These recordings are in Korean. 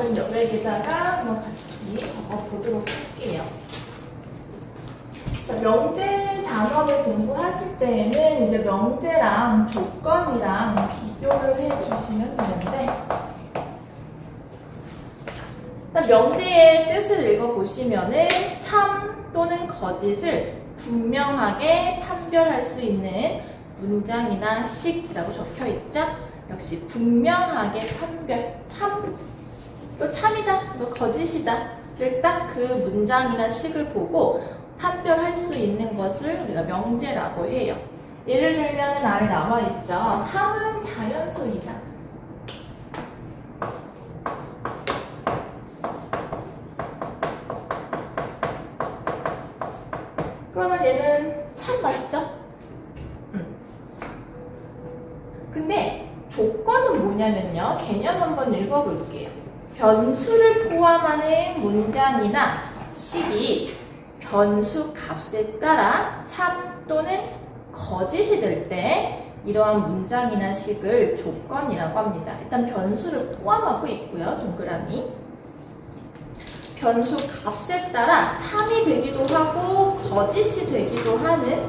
거는 여기에다가 한번 같이 적어보도록 할게요. 자, 명제 단어를 공부하실 때에는 이제 명제랑 조건이랑 비교를 해주시면 되는데, 명제의 뜻을 읽어보시면은 참 또는 거짓을 분명하게 판별할 수 있는 문장이나 식이라고 적혀 있죠. 역시 분명하게 판별, 참, 또 참이다, 또 거짓이다를 딱 그 문장이나 식을 보고 판별할 수 있는 것을 우리가 명제라고 해요. 예를 들면 아래 나와 있죠. 3은 자연수이다. 그러면 얘는 참 맞죠? 근데 조건은 뭐냐면요. 개념 한번 읽어볼게요. 변수를 포함하는 문장이나 식이 변수 값에 따라 참 또는 거짓이 될 때 이러한 문장이나 식을 조건이라고 합니다. 일단 변수를 포함하고 있고요. 동그라미. 변수 값에 따라 참이 되기도 하고 거짓이 되기도 하는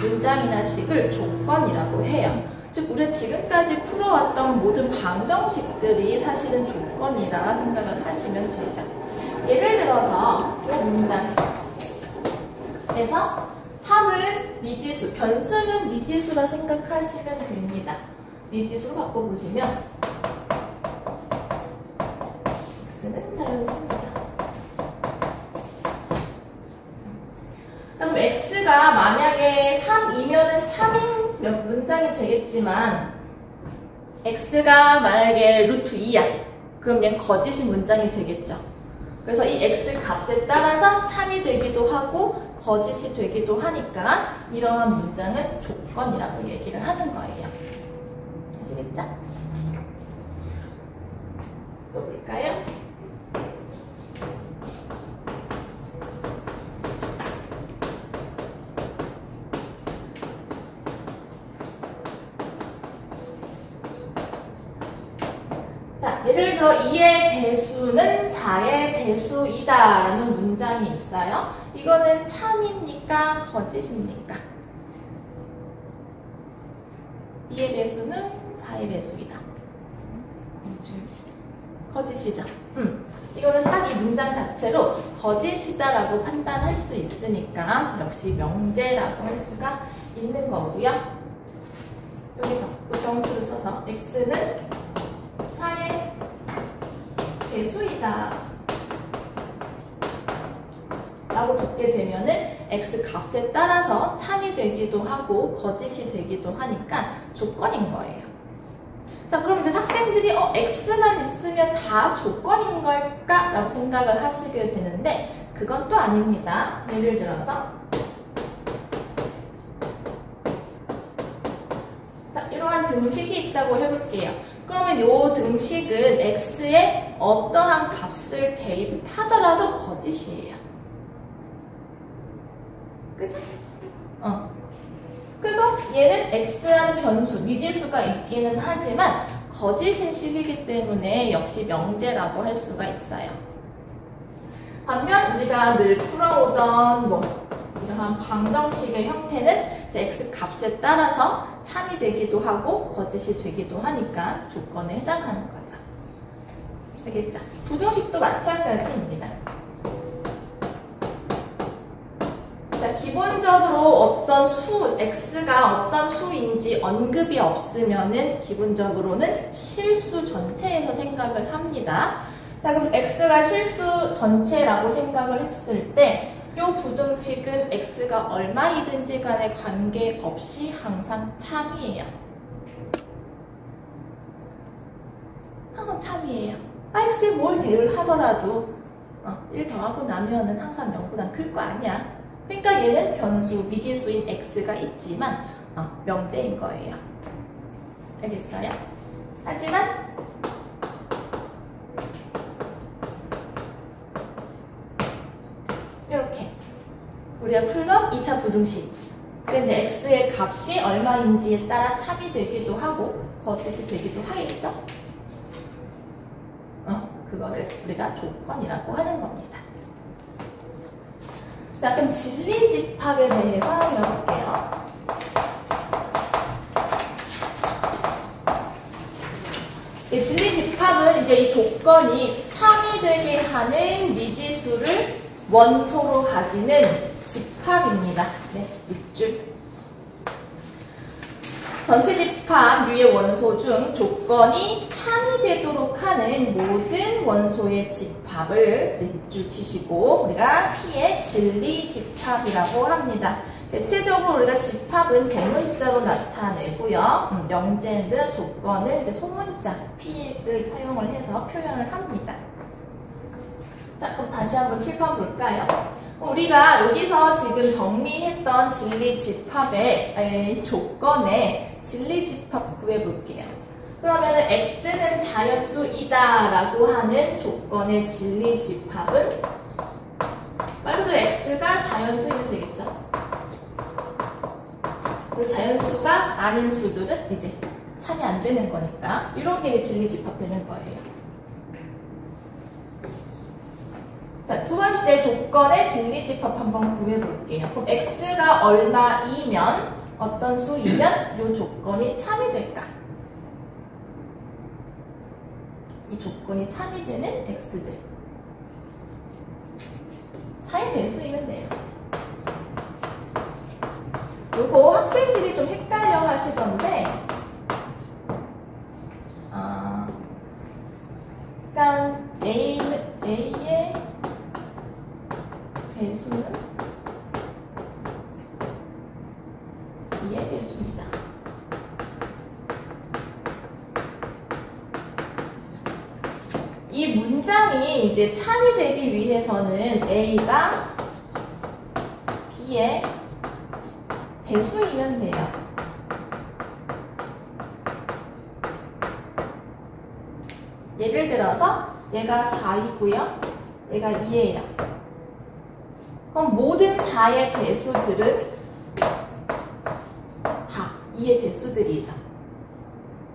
문장이나 식을 조건이라고 해요. 즉 우리가 지금까지 풀어왔던 모든 방정식들이 사실은 조건이라 생각을 하시면 되죠. 예를 들어서 이 문장에서 3을 미지수, 변수는 미지수라 생각하시면 됩니다. 미지수로 바꿔보시면 x는 자연수입니다. 그럼 x가 만약에 3이면은 참인 문장이 되겠지만 x가 만약에 루트 2야. 그럼 얘는 거짓인 문장이 되겠죠. 그래서 이 x 값에 따라서 참이 되기도 하고 거짓이 되기도 하니까 이러한 문장은 조건이라고 얘기를 하는 거예요. 아시겠죠? 또 볼까요? 자, 예를 들어 2의 배수는 4의 배수이다 라는 문장이 있어요. 이거는 참입니까? 거짓입니까? 2의 배수는 4의 배수이다. 거짓이죠. 이거는 딱 이 문장 자체로 거짓이다 라고 판단할 수 있으니까 역시 명제라고 할 수가 있는 거고요. 여기서 또 정수를 써서 x는 4의 배수이다 라고 적게 되면은 x 값에 따라서 참이 되기도 하고 거짓이 되기도 하니까 조건인 거예요. 자, 그럼 이제 학생들이 x만 있으면 다 조건인 걸까? 라고 생각을 하시게 되는데 그건 또 아닙니다. 예를 들어서 자, 이러한 등식이 있다고 해볼게요. 그러면 이 등식은 x에 어떠한 값을 대입하더라도 거짓이에요. 그죠? 그래서 얘는 x라는 변수, 미지수가 있기는 하지만 거짓인 식이기 때문에 역시 명제라고 할 수가 있어요. 반면 우리가 늘 풀어오던 이러한 방정식의 형태는 이제 x 값에 따라서 참이 되기도 하고 거짓이 되기도 하니까 조건에 해당하는 거죠. 알겠죠? 부등식도 마찬가지입니다. 자, 기본적으로 어떤 수, x가 어떤 수인지 언급이 없으면은 기본적으로는 실수 전체에서 생각을 합니다. 자, 그럼 x가 실수 전체라고 생각을 했을 때 이 부등식은 x가 얼마이든지 간에 관계없이 항상 참이에요. 항상 참이에요. x에 뭘 대를 하더라도 1 더하고 나면은 항상 0보다 클 거 아니야. 그러니까 얘는 변수, 미지수인 x가 있지만 명제인 거예요. 알겠어요? 하지만 이렇게 우리가 풀던 2차 부등식 근데 x의 값이 얼마인지에 따라 참이 되기도 하고 거짓이 되기도 하겠죠? 그 그거를 우리가 조건이라고 하는 겁니다. 자, 그럼 진리집합에 대해서 배워볼게요. 진리집합은 이제 이 조건이 참이 되게 하는 미지수를 원소로 가지는 집합입니다. 네, 밑줄. 전체 집합 U의 원소 중 조건이 참이 되도록 하는 모든 원소의 집합을 밑줄 치시고 우리가 P의 진리집합이라고 합니다. 대체적으로 우리가 집합은 대문자로 나타내고요. 명제는 조건은 이제 소문자 P를 사용을 해서 표현을 합니다. 자, 그럼 다시 한번 칠판 볼까요? 우리가 여기서 지금 정리했던 진리집합의 조건에 진리집합 구해볼게요. 그러면 x는 자연수이다 라고 하는 조건의 진리집합은 말 그대로 x가 자연수이면 되겠죠. 그리고 자연수가 아닌 수들은 이제 참이 안 되는 거니까 이런 게 진리집합 되는 거예요. 자, 두 번째 조건의 진리집합 한번 구해볼게요. 그럼 x가 얼마이면 어떤 수이면 이 조건이 참이 될까? 이 조건이 참이 되는 x들 4의 배수이면 돼요. 요거 학생들이 좀 헷갈려 하시던데 그러니까 A의 배수는 2의 배수입니다. 이 문장이 이제 참이 되기 위해서는 A가 B의 배수이면 돼요. 예를 들어서 얘가 4이고요. 얘가 2예요. 그럼 모든 4의 배수들은 다 2의 배수들이죠.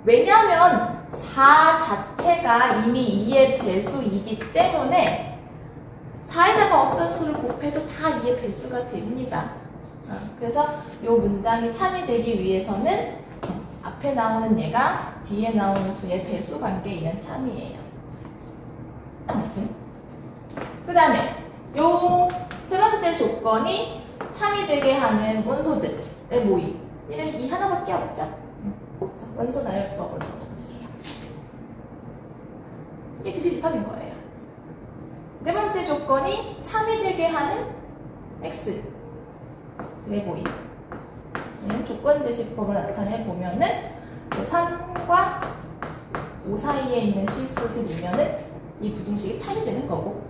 왜냐하면 4 자체가 이미 2의 배수이기 때문에 4에다가 어떤 수를 곱해도 다 2의 배수가 됩니다. 그래서 이 문장이 참이 되기 위해서는 앞에 나오는 얘가 뒤에 나오는 수의 배수 관계이면 참이에요. 아무튼 그 다음에 요 세 번째 조건이 참이 되게 하는 원소들의 모임. 얘는 이 하나밖에 없죠. 그래서 원소 나열법을 적어볼게요. 이게 진리집합인 거예요. 네 번째 조건이 참이 되게 하는 x의 모임. 얘는 조건제시법을 나타내보면은 3과 5 사이에 있는 실수들이면은 이 부등식이 참이 되는 거고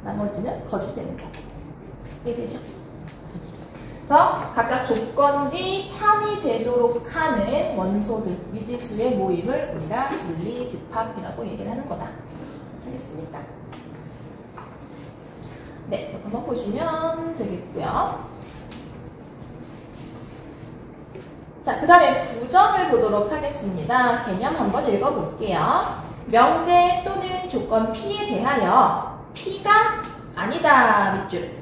나머지는 거짓이 되는 거고. 이해되죠? 그래서 각각 조건이 참이 되도록 하는 원소들, 미지수의 모임을 우리가 진리집합이라고 얘기를 하는 거다. 알겠습니까? 네, 한번 보시면 되겠고요. 자, 그 다음에 부정을 보도록 하겠습니다. 개념 한번 읽어볼게요. 명제 또는 조건 P에 대하여 P가 아니다 밑줄.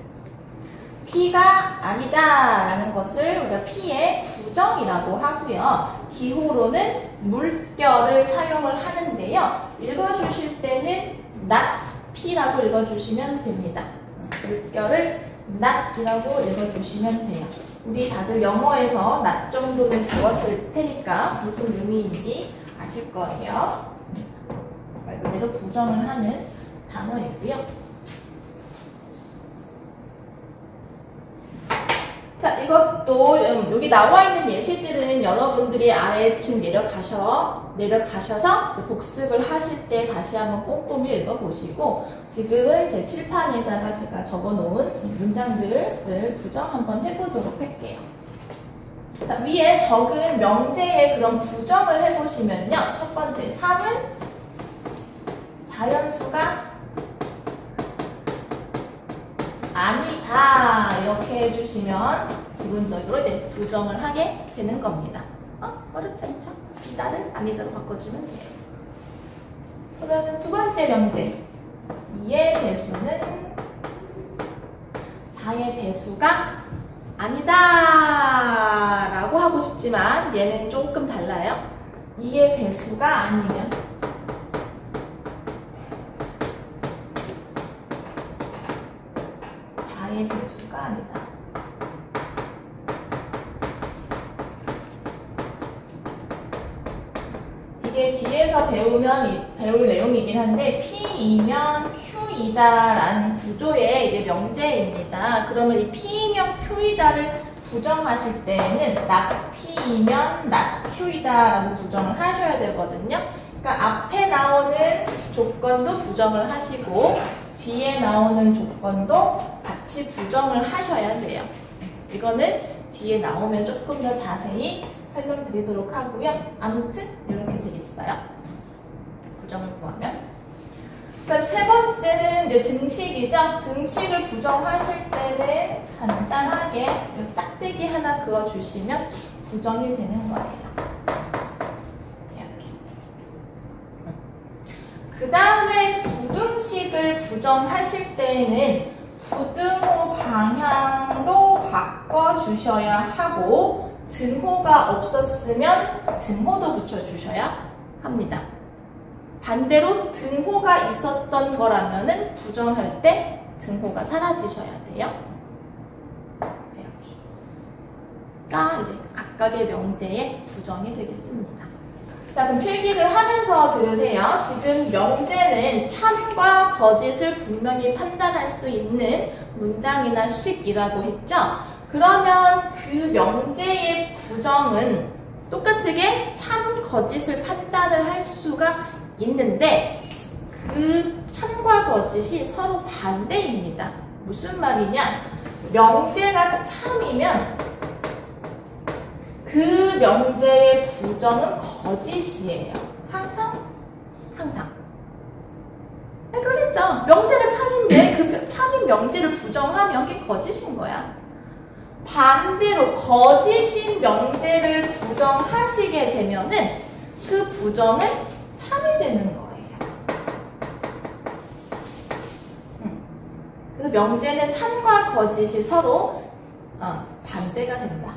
P가 아니다 라는 것을 우리가 P의 부정이라고 하고요. 기호로는 물결을 사용을 하는데요. 읽어주실 때는 not P라고 읽어주시면 됩니다. 물결을 not이라고 읽어주시면 돼요. 우리 다들 영어에서 not 정도는 배웠을 테니까 무슨 의미인지 아실 거예요. 말 그대로 부정을 하는 단어이고요. 자, 이것도 여기 나와 있는 예시들은 여러분들이 아래층 내려가셔서 이제 복습을 하실 때 다시 한번 꼼꼼히 읽어보시고 지금은 제 칠판에다가 제가 적어놓은 문장들을 부정 한번 해보도록 할게요. 자, 위에 적은 명제의 그런 부정을 해보시면요. 첫 번째 3은 자연수가 아니다 이렇게 해주시면 기본적으로 이제 부정을 하게 되는 겁니다. 어렵지 않죠? 이달은 아니다로 바꿔주면 돼요. 그러면 두 번째 명제. 2의 배수는 4의 배수가 아니다 라고 하고 싶지만 얘는 조금 달라요. 2의 배수가 아니면 4의 배수가 아니다. 이게 뒤에서 배울 내용이긴 한데 P이면 Q이다라는 구조의 이제 명제입니다. 그러면 이 P이면 Q이다를 부정하실 때는 not P이면 not Q이다라고 부정을 하셔야 되거든요. 그러니까 앞에 나오는 조건도 부정을 하시고 뒤에 나오는 조건도 같이 부정을 하셔야 돼요. 이거는 뒤에 나오면 조금 더 자세히 설명드리도록 하고요. 아무튼 이렇게 되겠어요. 부정을 구하면. 그다음 세 번째는 이제 등식이죠. 등식을 부정하실 때는 간단하게 이 짝대기 하나 그어주시면 부정이 되는 거예요. 이렇게. 그 다음에 부등식을 부정하실 때는 부등호 방향도 바꿔주셔야 하고 등호가 없었으면 등호도 붙여주셔야 합니다. 반대로 등호가 있었던 거라면은 부정할 때 등호가 사라지셔야 돼요. 이렇게가 이제 각각의 명제의 부정이 되겠습니다. 자, 그럼 필기를 하면서 들으세요. 지금 명제는 참과 거짓을 분명히 판단할 수 있는 문장이나 식이라고 했죠. 그러면 그 명제의 부정은 똑같게 참, 거짓을 판단을 할 수가 있는데 그 참과 거짓이 서로 반대입니다. 무슨 말이냐? 명제가 참이면 그 명제의 부정은 거짓이에요. 항상. 그러겠죠. 명제가 참인데 그 참인 명제를 부정하면 그게 거짓인 거야. 반대로 거짓인 명제를 부정하시게 되면은 그 부정은 참이 되는 거예요. 그래서 명제는 참과 거짓이 서로 반대가 된다.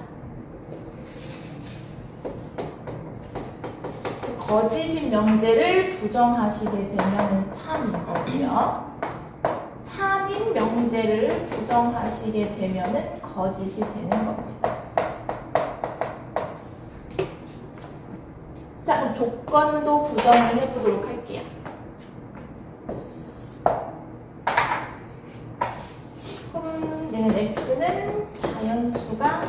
거짓인 명제를 부정하시게 되면 참인 거고요. 참인 명제를 부정하시게 되면 거짓이 되는 겁니다. 자, 그럼 조건도 부정을 해보도록 할게요. 그럼 얘는 x는 자연수가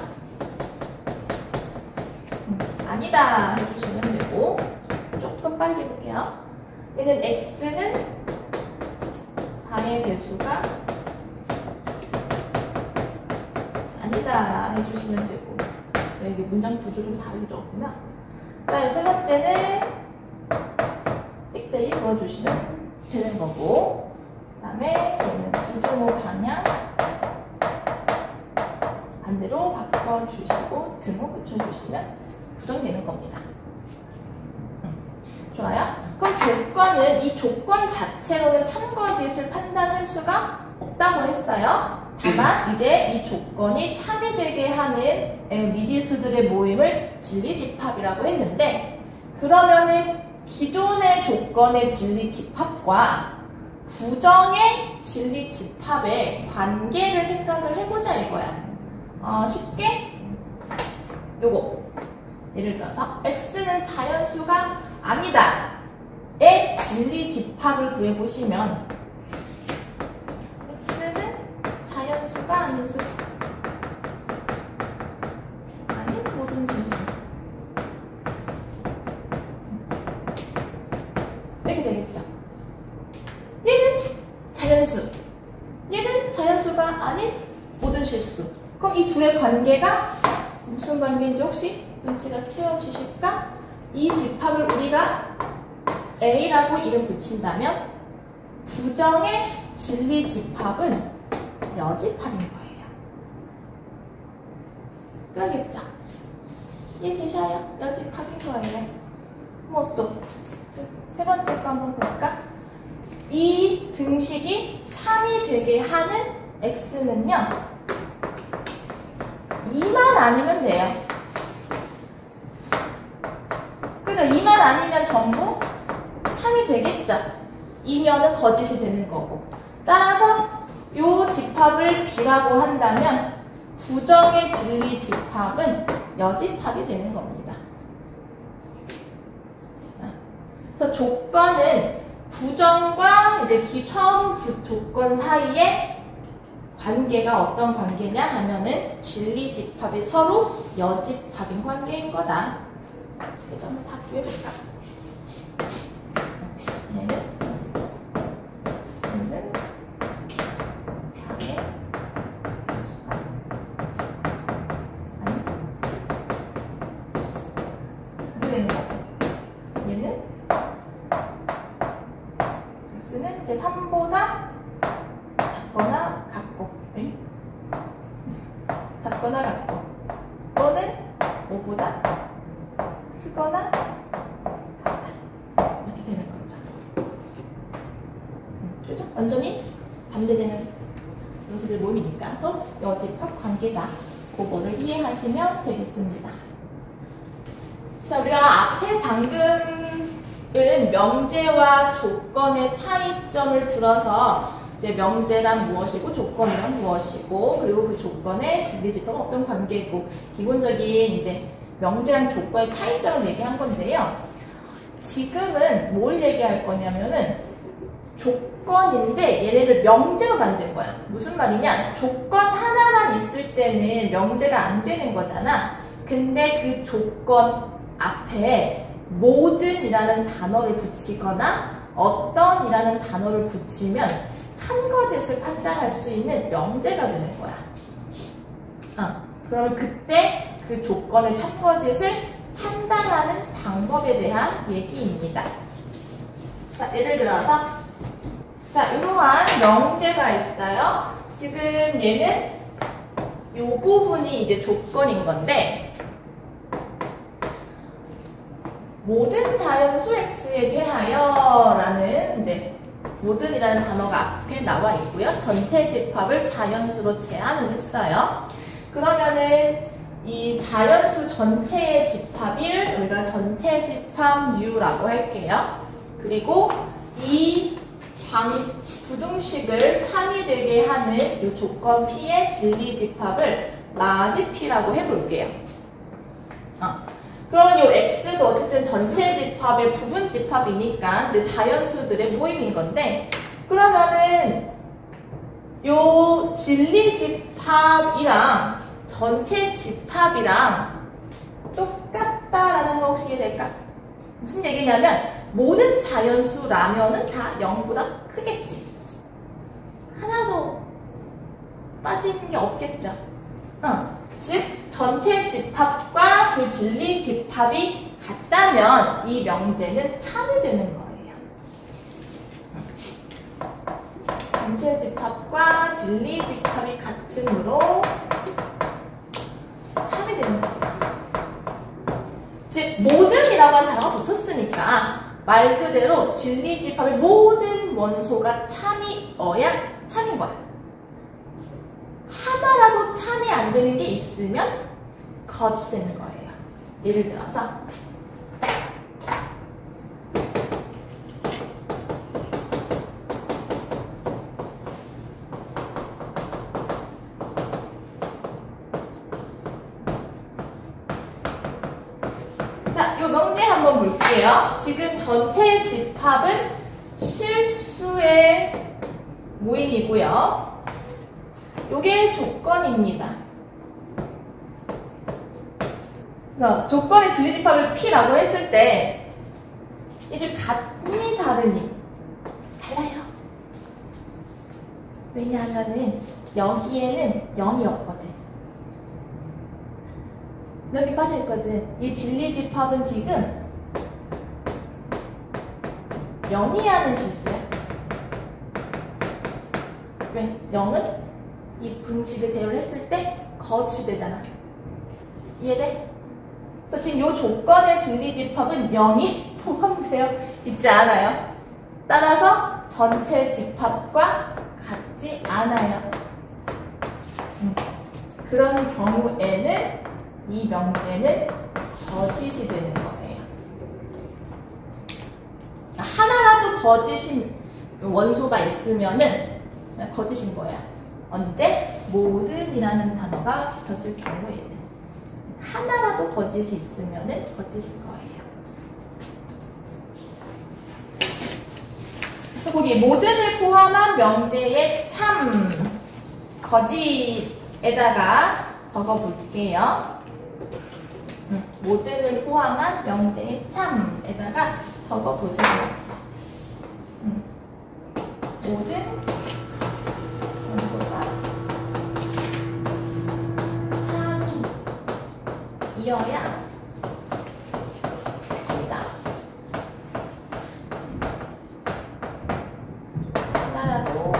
아니다 해주시면 되고, 조금 빨리 볼게요. 얘는 x는 4의 배수가 아니다 해주시면 되고, 여기 문장 구조 좀 다르게 적었구나. 그다음에 세 번째는 찍대기 그어주시면 되는 거고, 그다음에 얘는 부등호 방향 반대로 바꿔주시고 등호 붙여주시면 부정되는 겁니다. 좋아요? 그럼 조건은 이 조건 자체로는 참거짓을 판단할 수가 없다고 했어요. 다만 이제 이 조건이 참이 되게 하는 미지수들의 모임을 진리집합이라고 했는데, 그러면은 기존의 조건의 진리집합과 부정의 진리집합의 관계를 생각을 해보자 이거야. 쉽게 요거 예를 들어서 x는 자연수가 아니다 의 진리집합을 구해보시면 x는 자연수가 아닌 수 아닌 모든 수수 이렇게 되겠죠. 얘는 자연수, 얘는 자연수가 아닌 모든 실수. 그럼 이 둘의 관계가 무슨 관계인지 혹시 눈치가 채워지실까? 이 집합을 우리가 A라고 이름 붙인다면 부정의 진리집합은 여집합인 거예요. 그러겠죠? 이해되셔요? 여집합인 거예요. 뭐 또 세 번째 거 한번 볼까? 이 등식이 참이 되게 하는 x는요 2만 아니면 돼요. 그죠? 2만 아니면 전부 참이 되겠죠? 2면은 거짓이 되는 거고. 따라서 요 집합을 b라고 한다면 부정의 진리 집합은 여집합이 되는 겁니다. 그래서 조건은 부정과 이제 처음 조건 사이에 관계가 어떤 관계냐 하면은 진리 집합이 서로 여집합인 관계인 거다. 이거 한번 다 구해볼까? 얘는 X는 4의 수가 아니 되는 거고 얘는 X는 이제 3보다 작거나 같고 작거나 같고 또는 5보다 크거나 같다 이렇게 되는 거죠. 그죠? 완전히 반대되는 요소들 모임이니까 그래서 여집합 관계다. 그거를 이해하시면 되겠습니다. 자, 우리가 앞에 방금은 명제와 조건의 차이점을 들어서 이제 명제란 무엇이고 조건이란 무엇이고 그리고 그 조건의 진리집합은 어떤 관계고 기본적인 이제 명제랑 조건의 차이점을 얘기한 건데요. 지금은 뭘 얘기할 거냐면은 조건인데 얘네를 명제로 만든 거야. 무슨 말이냐? 조건 하나만 있을 때는 명제가 안 되는 거잖아. 근데 그 조건 앞에 모든이라는 단어를 붙이거나 어떤이라는 단어를 붙이면 참거짓을 판단할 수 있는 명제가 되는 거야. 그러면 그때 그 조건의 참거짓을 판단하는 방법에 대한 얘기입니다. 자, 예를 들어서 자, 이러한 명제가 있어요. 지금 얘는 이 부분이 이제 조건인 건데 모든 자연수 x에 대하여 라는 이제 모든이라는 단어가 앞에 나와 있고요. 전체 집합을 자연수로 제한을 했어요. 그러면은 이 자연수 전체의 집합을 우리가 전체 집합 U라고 할게요. 그리고 이 부등식을 참이 되게 하는 이 조건 P의 진리 집합을 라지 P라고 해볼게요. 그러면 이 X도 어쨌든 전체 집합의 부분 집합이니까 이제 자연수들의 모임인 건데 그러면은 이 진리 집합이랑 전체 집합이랑 똑같다라는 거 혹시 이해될까? 무슨 얘기냐면 모든 자연수라면은 다 0보다 크겠지. 하나도 빠지는 게 없겠죠. 즉 전체 집합과 그 진리 집합이 같다면 이 명제는 참이 되는 거예요. 전체 집합과 진리 집합이 같으므로 참이 되는 거예요. 즉 모든이라고 하는 단어가 붙었으니까 말 그대로 진리 집합의 모든 원소가 참이어야 참인 거야. 하나라도 참이 안 되는 게 있으면 거짓이 되는 거예요. 예를 들어서 자, 이 명제 한번 볼게요. 지금 전체 집합은 실수의 모임이고요. 요게 조건입니다. 그래서 조건의 진리집합을 P라고 했을 때 이제 같니 다르니? 달라요. 왜냐하면은 여기에는 0이 없거든. 여기 빠져있거든. 이 진리집합은 지금 0이 하는 실수야. 왜? 0은 이 분식을 대입을 했을 때 거짓이 되잖아. 이해돼? 그래서 지금 이 조건의 진리집합은 0이 포함되어 있지 않아요. 따라서 전체 집합과 같지 않아요. 그런 경우에는 이 명제는 거짓이 되는 거예요. 하나라도 거짓인 원소가 있으면은 거짓인 거야. 언제? 모든이라는 단어가 붙었을 경우에는. 하나라도 거짓이 있으면은 거짓인 거예요. 거기 모든을 포함한 명제의 참, 거짓에다가 적어볼게요. 모든을 포함한 명제의 참에다가 적어보세요. 모든 원소가 참이어야 한다. 하나라도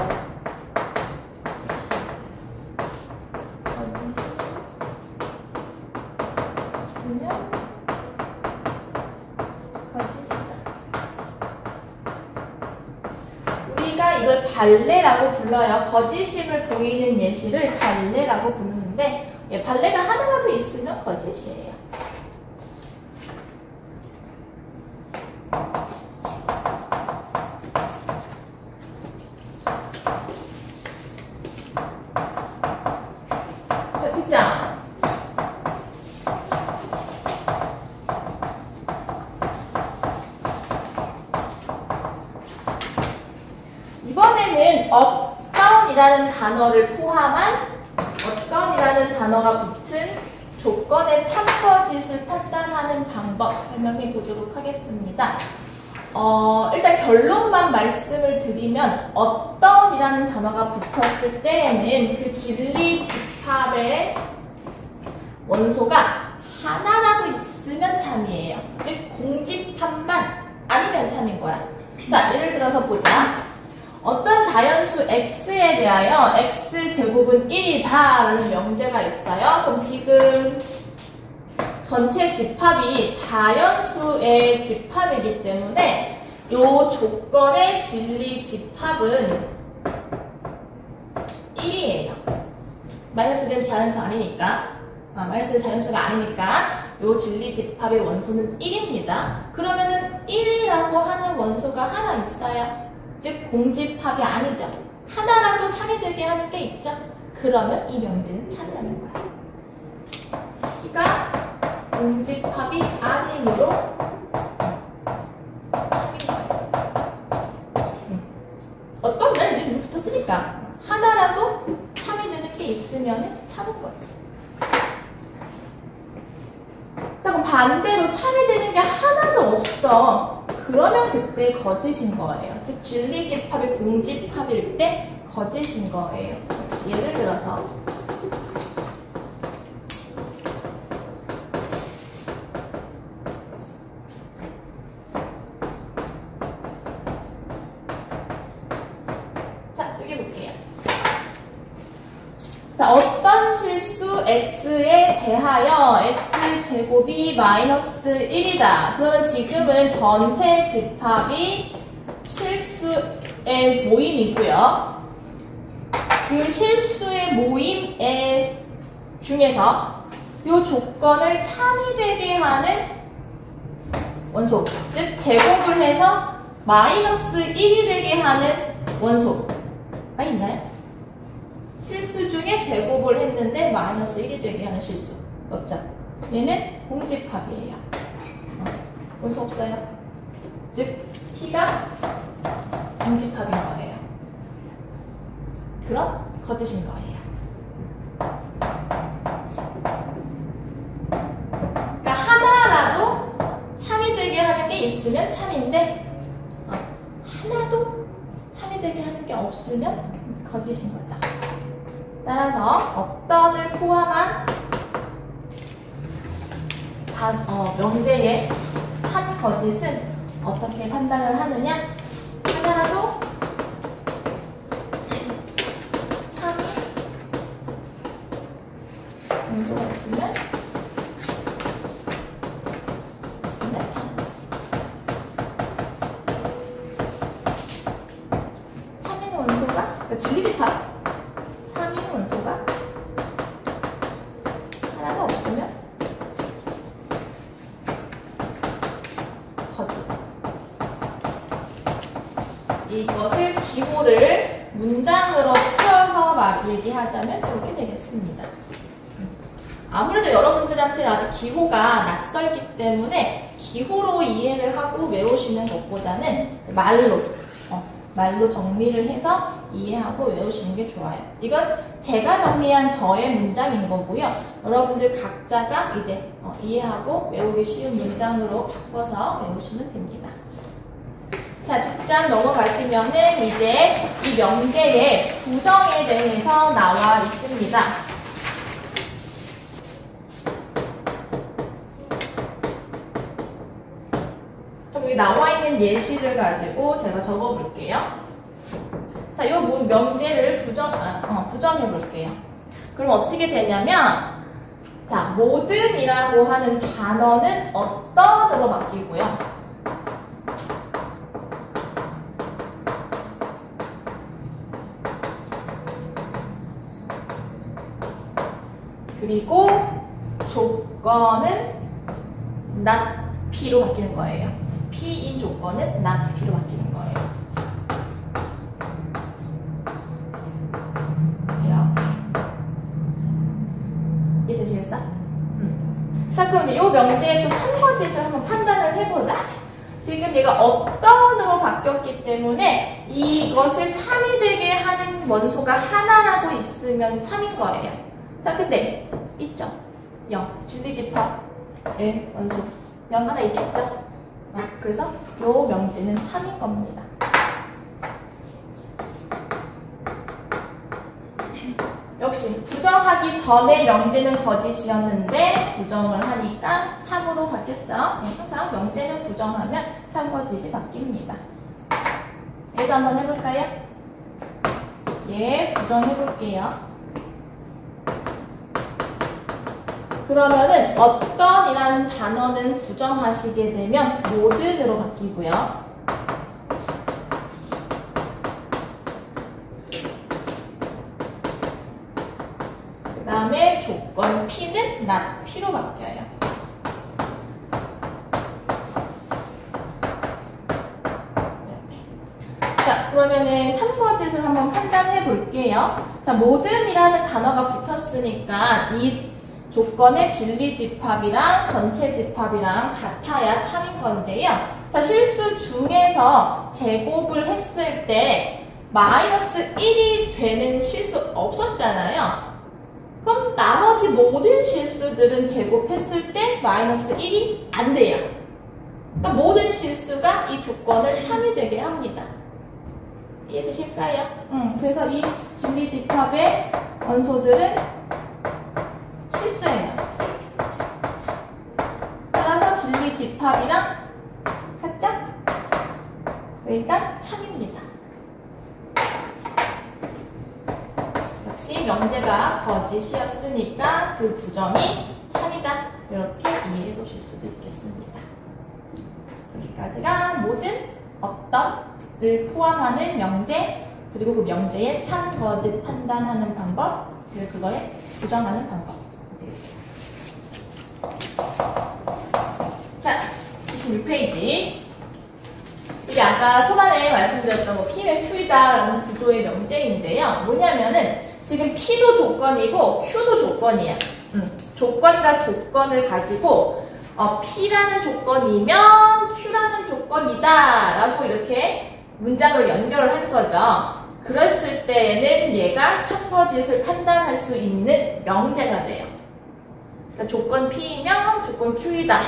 있으면 거짓이다. 우리가 이걸 발레라고 불러요. 거짓임을 보이는 예시를 발레라고 부르는데, 발레가 하나라도 있으면 거짓이에요. 자, 듣자. 이번에는 어떤이라는 단어를 포함한 어떤이라는 단어가 붙은 조건의 참거짓을 판단하는 방법 설명해 보도록 하겠습니다. 일단 결론만 말씀을 드리면 어떤이라는 단어가 붙었을 때에는 그 진리 집합의 원소가 하나라도 있으면 참이에요. 즉 공집합만 아니면 참인 거야. 자, 예를 들어서 보자. 어떤 자연수 x에 대하여 x제곱은 1이다 라는 명제가 있어요. 그럼 지금 전체 집합이 자연수의 집합이기 때문에 이 조건의 진리 집합은 1이에요. 마이너스는 자연수 아니니까, 마이너스는 자연수가 아니니까 이 진리 집합의 원소는 1입니다. 그러면은 1이라고 하는 원소가 하나 있어요. 즉 공집합이 아니죠. 하나라도 참이 되게 하는 게 있죠. 그러면 이 명제는 참이라는 거야. X가 공집합이 아니므로 참인 거예요. 어떤 날 이름이 붙었으니까 하나라도 참이 되는 게 있으면 참은 거지. 자, 그럼 반대로 참이 되는 게 하나도 없어. 그러면 그때 거짓인 거예요. 즉 진리 집합이 공집합일 때 거짓인 거예요. 혹시 예를 들어서 자, 여기 볼게요. 자, 어떤 실수 x에 대하여 x제곱이 마이너스 1이다. 그러면 지금은 전체 집합이 실수의 모임이고요. 그 실수의 모임 중에서 이 조건을 참이 되게 하는 원소, 즉 제곱을 해서 마이너스 1이 되게 하는 원소가 있나요? 실수 중에 제곱을 했는데 마이너스 1이 되게 하는 실수 없죠? 얘는 공집합이에요. 원소 없어요. 즉 P가 공집합인 거예요. 그럼 거짓인 거예요. 그러니까 하나라도 참이 되게 하는 게 있으면 참인데 하나도 참이 되게 하는 게 없으면 거짓인 거죠. 따라서 어떤을 포함한 명제의 참 거짓은 어떻게 판단을 하느냐? 하나라도 참이 원소가 있으면 참. 진리집합 3인 원소가 하나도 없으면 거짓. 이것을 기호를 문장으로 풀어서 얘기하자면 이렇게 되겠습니다. 아무래도 여러분들한테 아직 기호가 낯설기 때문에 기호로 이해를 하고 외우시는 것보다는 말로 정리를 해서 이해하고 외우시는 게 좋아요. 이건 제가 정리한 저의 문장인 거고요. 여러분들 각자가 이제 이해하고 외우기 쉬운 문장으로 바꿔서 외우시면 됩니다. 자, 뒷장 넘어가시면은 이제 이 명제의 부정에 대해서 나와 있습니다. 여기 나와 있는 예시를 가지고 제가 적어 볼게요. 자, 이 명제를 부정해 볼게요. 그럼 어떻게 되냐면, 자, 모든이라고 하는 단어는 어떤으로 바뀌고요. 그리고 조건은 not P로 바뀌는 거예요. P인 조건은 not P로 바뀌는 거예요. 이해되시겠어? 자, 그럼 이제 이 명제의 또 참고짓을 한번 판단을 해보자. 지금 얘가 어떤으로 바뀌었기 때문에 이것을 참이 되게 하는 원소가 하나라도 있으면 참인 거예요. 자, 근데 있죠? 0. 진리집합의 원소 0 하나 있겠죠? 그래서 이 명제는 참인 겁니다. 역시 부정하기 전에 명제는 거짓이었는데 부정을 하니까 참으로 바뀌었죠. 항상 명제는 부정하면 참 거짓이 바뀝니다. 얘도 한번 해볼까요? 예, 부정해볼게요. 그러면은 어떤이라는 단어는 부정하시게 되면 모든으로 바뀌고요. 그 다음에 조건 P는 not P로 바뀌어요. 이렇게. 자, 그러면은 참고짓을 한번 판단해 볼게요. 자, 모든이라는 단어가 붙었으니까 이 조건의 진리집합이랑 전체집합이랑 같아야 참인 건데요. 자, 실수 중에서 제곱을 했을 때 마이너스 1이 되는 실수 없었잖아요. 그럼 나머지 모든 실수들은 제곱했을 때 마이너스 1이 안 돼요. 그러니까 모든 실수가 이 조건을 참이 되게 합니다. 이해되실까요? 그래서 이 진리집합의 원소들은 실수예요. 따라서 진리집합이랑 같죠? 그러니까 참입니다. 역시 명제가 거짓이었으니까 그 부정이 참이다. 이렇게 이해해 보실 수도 있겠습니다. 여기까지가 모든 어떤을 포함하는 명제, 그리고 그 명제의 참, 거짓 판단하는 방법, 그리고 그거에 부정하는 방법. 자, 26페이지. 이게 아까 초반에 말씀드렸던 P면 Q이다 라는 구조의 명제인데요. 뭐냐면은 지금 P도 조건이고 Q도 조건이야. 조건과 조건을 가지고 P라는 조건이면 Q라는 조건이다 라고 이렇게 문장을 연결을 한 거죠. 그랬을 때에는 얘가 참거짓을 판단할 수 있는 명제가 돼요. 그러니까 조건 P이면 조건 Q이다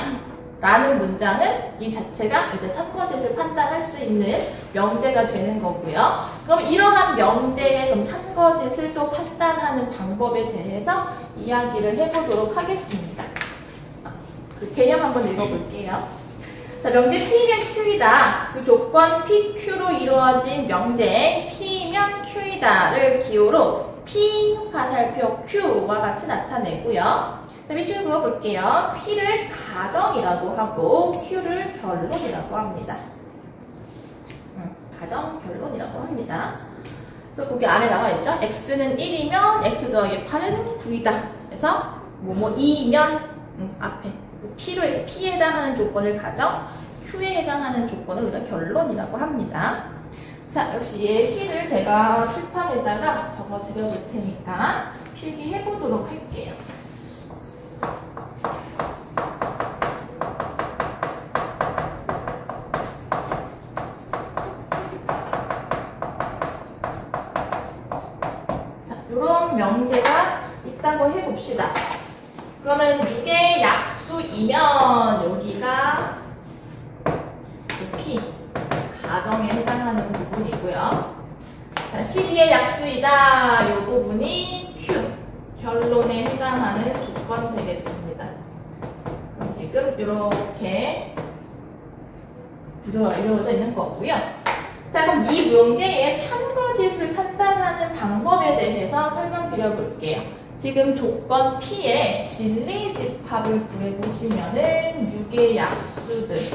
라는 문장은 이 자체가 이제 참거짓을 판단할 수 있는 명제가 되는 거고요. 그럼 이러한 명제의 그럼 참거짓을 또 판단하는 방법에 대해서 이야기를 해보도록 하겠습니다. 그 개념 한번 읽어볼게요. 자, 명제 P면 Q이다. 두 조건 P, Q로 이루어진 명제 P면 Q이다를 기호로 P 화살표 Q와 같이 나타내고요. 밑줄 그어볼게요. P를 가정이라고 하고 Q를 결론이라고 합니다. 가정, 결론이라고 합니다. 그래서 거기 안에 나와 있죠? x는 1이면 x 더하기 8은 9이다. 그래서 뭐뭐 2면 앞에 P에 해당하는 조건을 가정 Q에 해당하는 조건을 우리가 결론이라고 합니다. 자, 역시 예시를 제가 칠판에다가 적어 드려 볼 테니까 필기해 보도록 할게요. 자, 이런 명제가 있다고 해봅시다. 그러면 이게 약수이면 여기가 P, 가정에 해당하는 부분이고요. 자, 12의 약수이다. 이 부분이 Q, 결론에 해당하는 조건 되겠습니다. 그럼 지금 이렇게 구조가 이루어져 있는 거고요. 자, 그럼 이 문제의 참거짓을 판단하는 방법에 대해서 설명드려 볼게요. 지금 조건 P의 진리집합을 구해보시면은 6의 약수들이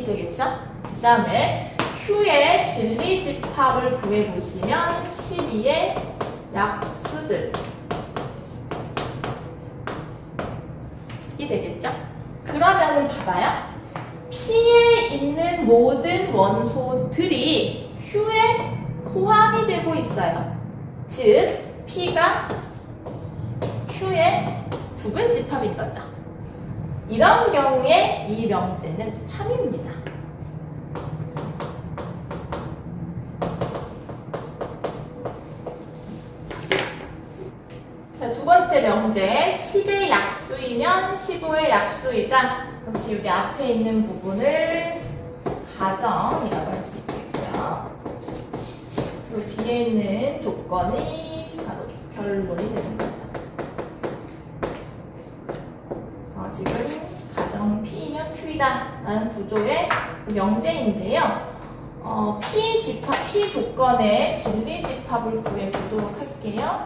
되겠죠? 그 다음에 Q의 진리집합을 구해보시면 12의 약수들이 되겠죠? 그러면은 봐봐요. P에 있는 모든 원소들이 Q에 포함이 되고 있어요. 즉, P가 Q의 부분집합인 거죠. 이런 경우에 이 명제는 참입니다. 자, 두 번째 명제, 10의 약수이면 15의 약수이다. 역시 여기 앞에 있는 부분을 가정이라고 할 수 있겠고요. 그 뒤에 있는 조건이 바로 결론이 되는 거죠. 지금 가정 P면 Q이다 라는 구조의 명제인데요. P 조건의 진리집합을 구해보도록 할게요.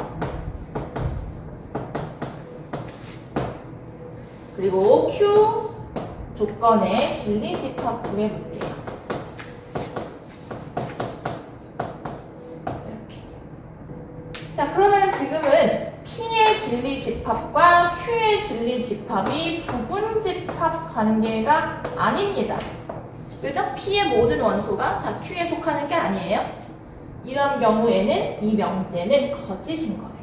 그리고 Q 조건의 진리집합 구해볼게요. 이렇게. 자, 그러면 지금은 P의 진리집합과 Q의 진리집합이 부분집합 관계가 아닙니다. 그죠? P의 모든 원소가 다 Q에 속하는 게 아니에요. 이런 경우에는 이 명제는 거짓인 거예요.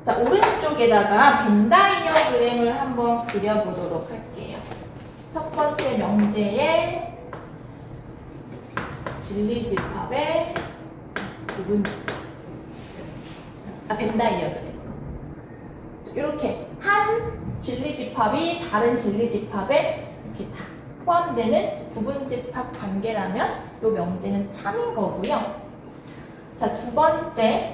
자, 오른쪽에다가 벤 다이어그램을 한번 그려보도록 할게요. 첫 번째 명제의 진리집합의 부분집합. 벤 다이어그램. 이렇게 한 진리집합이 다른 진리집합에 이렇게 다 포함되는 부분집합 관계라면 이 명제는 참인 거고요. 자, 두 번째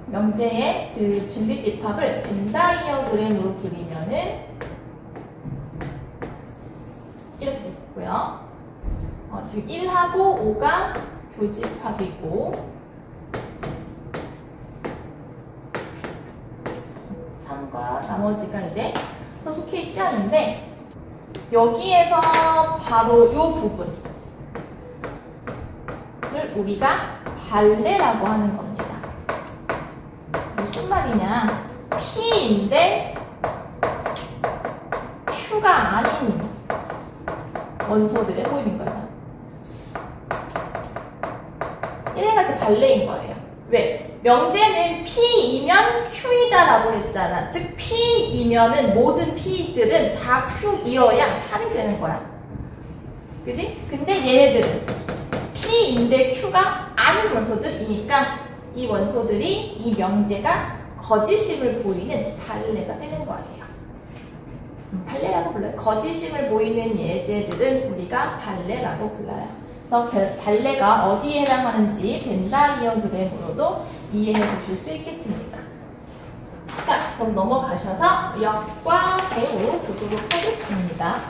명제의 그 진리집합을 벤 다이어그램으로 그리면은 이렇게 됐고요. 지금 1하고 5가 교집합이고 3과 나머지가 이제 속해 있지 않은데 여기에서 바로 이 부분을 우리가 발레라고 하는 겁니다. 무슨 말이냐? P인데 Q가 아닌 원소들의 모임인 거죠. 이래가지고 발레인 거예요. 왜? 명제는 P이면 Q이다라고 했잖아. 즉 P이면은 모든 P들은 다 Q이어야 참이 되는 거야. 그지? 근데 얘네들은 P인데 Q가 아닌 원소들이니까 이 원소들이 이 명제가 거짓임을 보이는 발레가 되는 거예요. 발레라고 불러요. 거짓임을 보이는 예제들을 우리가 발레라고 불러요. 그래서 발레가 어디에 해당하는지 벤 다이어그램으로도 이해해 보실 수 있겠습니다. 자, 그럼 넘어가셔서 역과 배우 보도록 하겠습니다.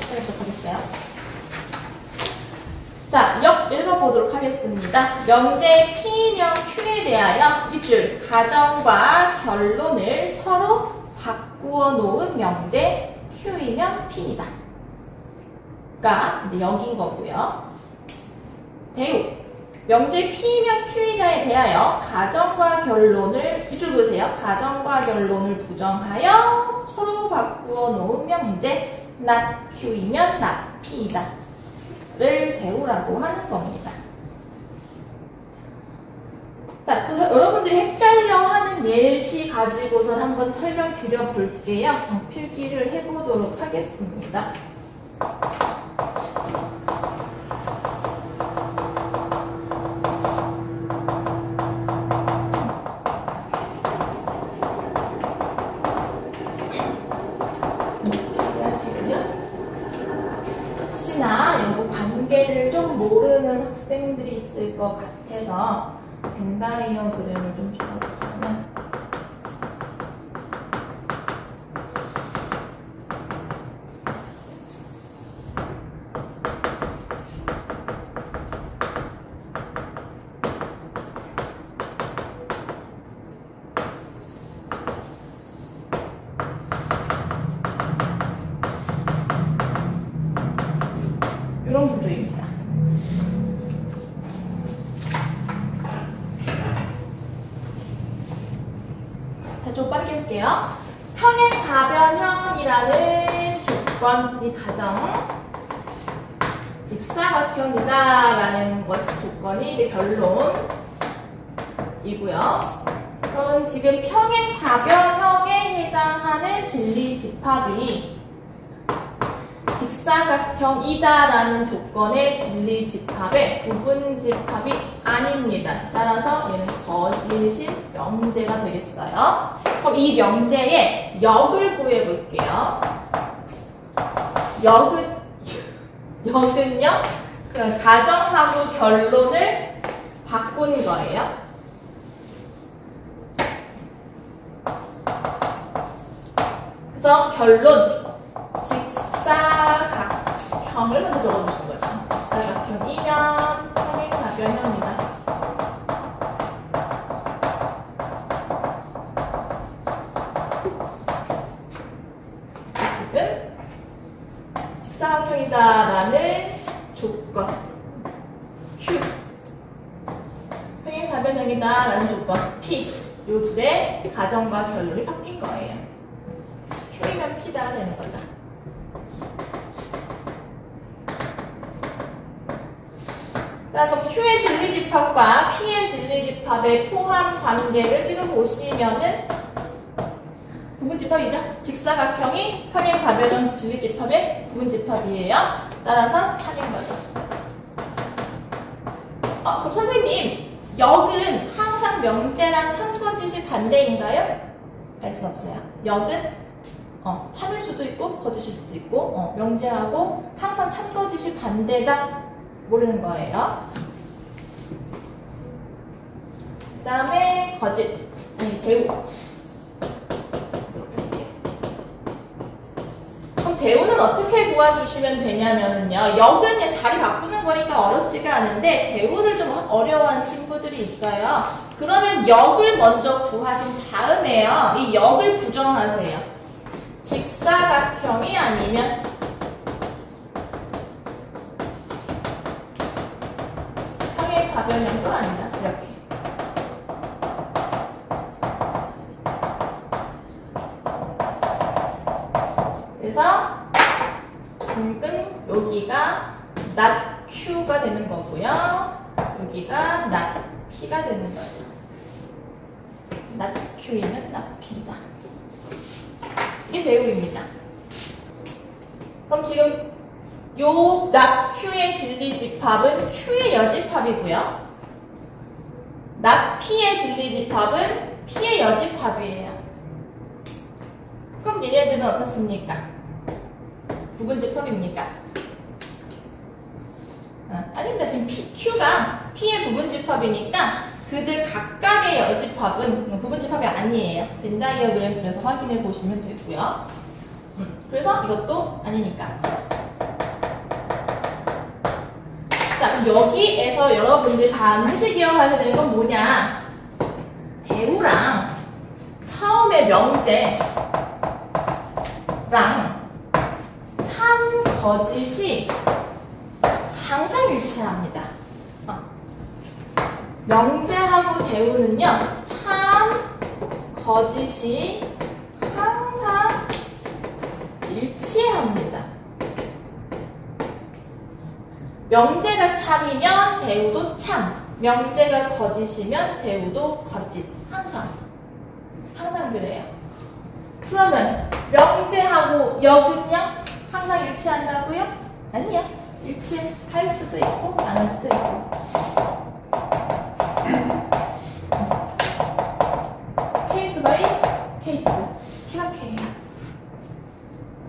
시작하겠어요. 자, 역 읽어보도록 하겠습니다. 명제 P명 Q에 대하여 밑줄 가정과 결론을 서로 바꿔 바꾸어 놓은 명제 Q이면 P이다. 가 여긴 거고요. 대우. 명제 P이면 Q이냐에 대하여 가정과 결론을 이쪽 그으세요. 가정과 결론을 부정하여 서로 바꾸어 놓은 명제 not Q이면 not P이다. 를 대우라고 하는 겁니다. 자, 또 여러분들이 헷갈려 하는 예시 가지고서 한번 설명드려 볼게요. 필기를 해보도록 하겠습니다. 혹시나 연구 관계를 좀 모르는 학생들이 있을 것 같아서 벤 다이어그램을 좀 적어보자면 이런 구조입니다. 자, 좀 빠르게 해볼게요. 평행사변형이라는 조건이 가정, 직사각형이다라는 것이 조건이 이제 결론이고요. 그럼 지금 평행사변형에 해당하는 진리집합이 직사각형이다라는 조건의 진리집합의 부분집합이 아닙니다. 따라서 얘는 거짓인 명제가 되겠어요. 그럼 이 명제의 역을 구해볼게요. 역은요? 그 가정하고 결론을 바꾼 거예요. 그래서 결론 직사각형을 먼저 적어주신 거죠. 직사각형이면 평행사변형이다. 지금 직사각형이다라는 조건 Q, 평행사변형이다라는 조건 P, 이 둘의 가정과 결론이 바뀐 거예요. Q이면 P다가 되는 거죠. 자, 그럼 Q의 진리집합과 P의 진리집합의 포함 관계를 지금 보시면은 부분집합이죠. 직사각형이 평행사변형 진리집합의 부분집합이에요. 따라서 하는 거죠. 그럼 선생님, 역은 항상 명제랑 참거짓이 반대인가요? 알 수 없어요. 역은 참일 수도 있고 거짓일 수도 있고 명제하고 항상 참거짓이 반대가 모르는 거예요. 그 다음에 거짓, 대우. 그럼 대우는 어떻게 구해주시면 되냐면요. 역은 그냥 자리 바꾸는 거니까 어렵지가 않은데 대우를 좀 어려워하는 친구들이 있어요. 그러면 역을 먼저 구하신 다음에요. 이 역을 부정하세요. 직사각형이 아니면 평행사변형도 아니다. 이렇게. 그래서 지금 여기가 not Q가 되는 거고요. 여기가 not P가 되는 거죠. not Q이면 not P다. 이게 대우입니다. 그럼 지금 요 not Q의 진리집합은 Q의 여집합이고요. not P의 진리집합은 P의 여집합이에요. 그럼 얘네들은 어떻습니까? 부분집합입니까? 아닙니다. 지금 Q가 P의 부분집합이니까 그들 각각의 여집합은 부분집합이 아니에요. 벤 다이어그램 그래서 확인해 보시면 되고요. 그래서 이것도 아니니까. 자, 그럼 여기에서 여러분들 반드시 기억하셔야 되는 건 뭐냐? 대우랑 처음에 명제 참, 거짓이 항상 일치합니다. 명제하고 대우는요, 참, 거짓이 항상 일치합니다. 명제가 참이면 대우도 참, 명제가 거짓이면 대우도 거짓. 항상 그래요. 그러면 명제하고 역은요? 항상 일치한다고요? 아니요. 일치할 수도 있고 안 할 수도 있고. 케이스 바이 케이스. 이렇게 해요.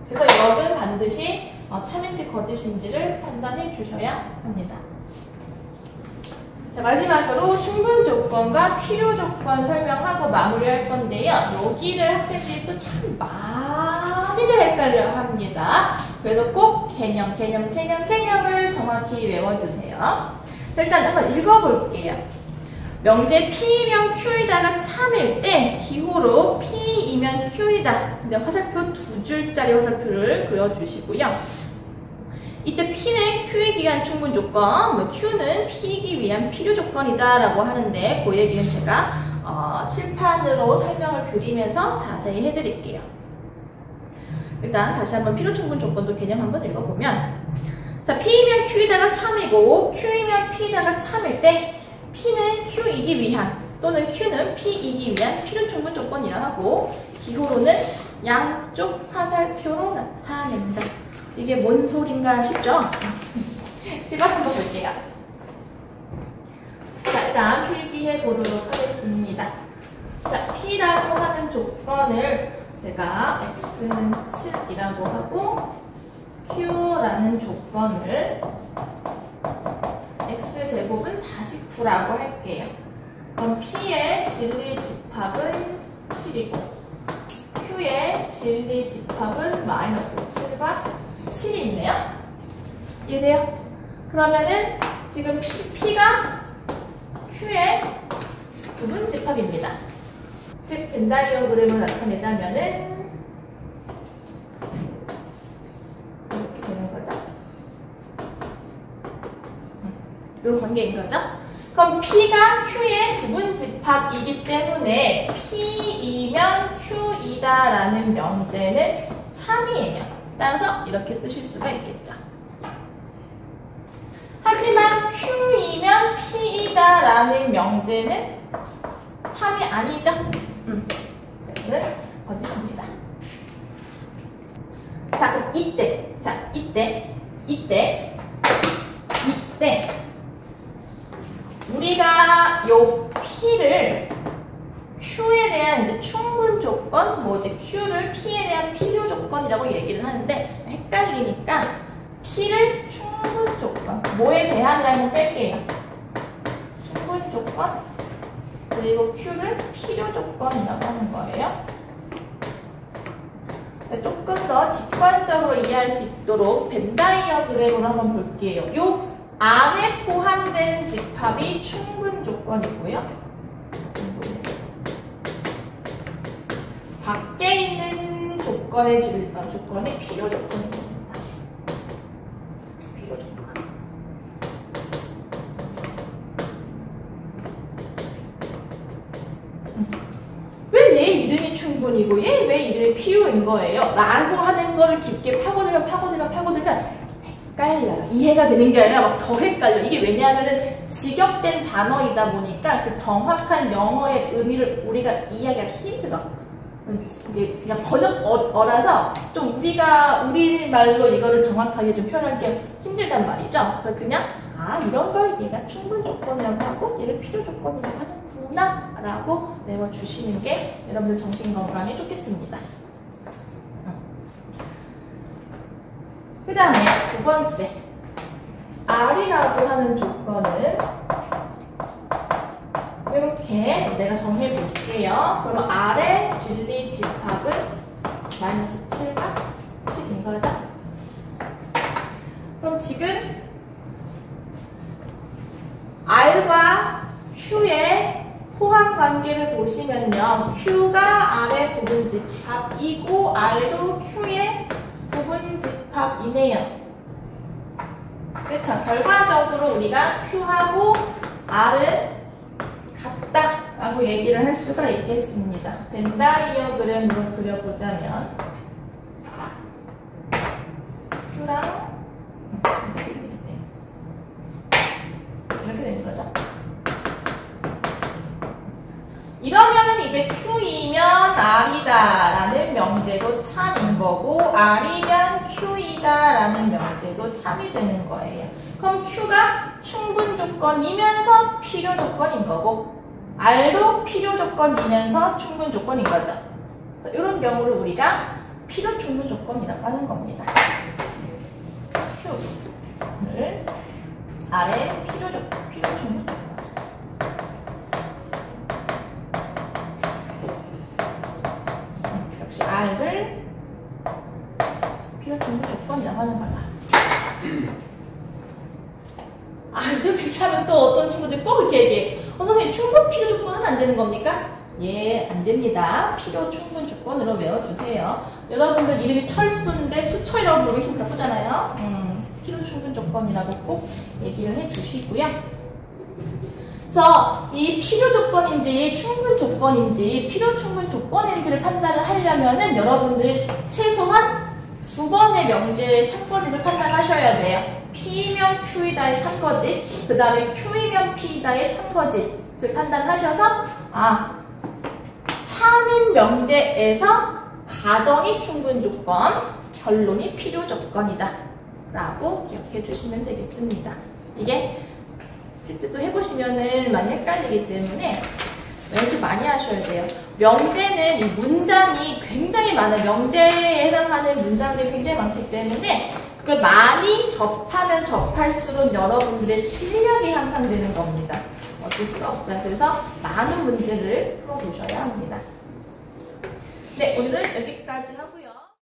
그래서 역은 반드시 참인지 거짓인지를 판단해 주셔야 합니다. 자, 마지막으로 충분 조건과 필요 조건 설명하고 마무리할 건데요. 여기를 학생들이 또 참 많이들 헷갈려 합니다. 그래서 꼭 개념을 정확히 외워주세요. 일단 한번 읽어볼게요. 명제 P이면 Q이다가 참일 때 기호로 P이면 Q이다. 근데 화살표 2줄짜리 화살표를 그려주시고요. 이때 P는 Q이기 위한 충분 조건, Q는 P이기 위한 필요 조건이다 라고 하는데 그 얘기는 제가 칠판으로 설명을 드리면서 자세히 해드릴게요. 일단 다시 한번 필요 충분 조건도 개념 한번 읽어보면, 자, P이면 Q이다가 참이고 Q이면 P이다가 참일 때 P는 Q이기 위한 또는 Q는 P이기 위한 필요 충분 조건이라 하고, 기호로는 양쪽 화살표로 나타낸다. 이게 뭔 소린가 싶죠? 집을 한번 볼게요. 자, 일단 필기해 보도록 하겠습니다. 자, P라고 하는 조건을 제가 X는 7이라고 하고 Q라는 조건을 X제곱은 49라고 할게요. 그럼 P의 진리 집합은 7이고 Q의 진리 집합은 마이너스 7과 7이 있네요. 이해돼요? 그러면은 지금 P가 Q의 부분 집합입니다. 즉 벤다이어그램을 나타내자면은 이렇게 되는 거죠. 이런 관계인 거죠. 그럼 P가 Q의 부분 집합이기 때문에 P이면 Q이다라는 명제는 참이에요. 따라서 이렇게 쓰실 수가 있겠죠. 하지만 Q이면 P이다라는 명제는 참이 아니죠. 이거는 거짓입니다. 자, 그럼 이때 우리가 요 P를 Q에 대한 이제 충분 조건, 이제 Q를 P에 대한 필요 조건이라고 얘기를 하는데 헷갈리니까 P를 충분 조건, 뭐에 대한이라는 거 뺄게요. 충분 조건, 그리고 Q를 필요 조건이라고 하는 거예요. 조금 더 직관적으로 이해할 수 있도록 벤다이어그램으로 한번 볼게요. 요 안에 포함되는 집합이 충분 조건이고요. 밖에 있는 조건이 필요 조건입니다. 필요 조건. 왜 얘 이름이 충분이고 얘 왜 이름이 필요인 거예요? 라고 하는 거를 깊게 파고들면 헷갈려요. 이해가 되는 게 아니라 막 더 헷갈려. 이게 왜냐하면은 직역된 단어이다 보니까 그 정확한 영어의 의미를 우리가 이해하기가 힘들어. 이게 그냥 번역어라서 좀 우리말로 이거를 정확하게 좀 표현하기 힘들단 말이죠. 그래서 그냥 이런 걸 얘가 충분 조건이라고 하고 얘를 필요 조건이라고 하는구나 라고 외워주시는 게 여러분들 정신건강에 좋겠습니다. 그 다음에 두 번째 R이라고 하는 조건은 이렇게 내가 정해볼게요. 그럼 R의 진리 집합은 마이너스 7과 10인 거죠. 그럼 지금 R과 Q의 포함 관계를 보시면요. Q가 R의 부분집합이고 R도 Q의 부분집합이네요. 그렇죠. 결과적으로 우리가 Q하고 R은 같다라고 얘기를 할 수가 있겠습니다. 벤 다이어그램으로 그려보자면 Q랑 이렇게 되는 거죠. 이러면은 이제 Q이면 R이다라는 명제도 참인 거고 R이면 Q이다라는 명제도 참이 되는 거예요. 그럼 Q가 충분 조건이면서 필요 조건인 거고 R도 필요 조건이면서 충분 조건인 거죠. 그래서 이런 경우를 우리가 필요 충분 조건이라고 하는 겁니다. Q를 R의 필요 조건, 필요 충분 조건. 역시 R을 필요 충분 조건이라고 하는 거죠. 이렇게 하면 또 어떤 친구들이 꼭 이렇게 얘기해. 선생님, 충분 필요 조건은 안 되는 겁니까? 예, 안 됩니다. 필요 충분 조건으로 외워주세요. 여러분들 이름이 철수인데 수철이라고 부르면 기분 나쁘잖아요. 필요 충분 조건이라고 꼭 얘기를 해주시고요. 그래서 이 필요 조건인지 충분 조건인지 필요 충분 조건인지를 판단을 하려면은 여러분들이 최소한 2번의 명제의 참거짓을 판단하셔야 돼요. P이면 Q이다의 참거짓, 그 다음에 Q이면 P이다의 참거짓을 판단하셔서 참인 명제에서 가정이 충분 조건, 결론이 필요 조건이다 라고 기억해 주시면 되겠습니다. 이게 실제 또 해보시면은 많이 헷갈리기 때문에 연습 많이 하셔야 돼요. 명제는 이 문장이 굉장히 많아요. 명제에 해당하는 문장들이 굉장히 많기 때문에 그걸 많이 접하면 접할수록 여러분들의 실력이 향상되는 겁니다. 어쩔 수가 없어요. 그래서 많은 문제를 풀어보셔야 합니다. 네, 오늘은 여기까지 하고요.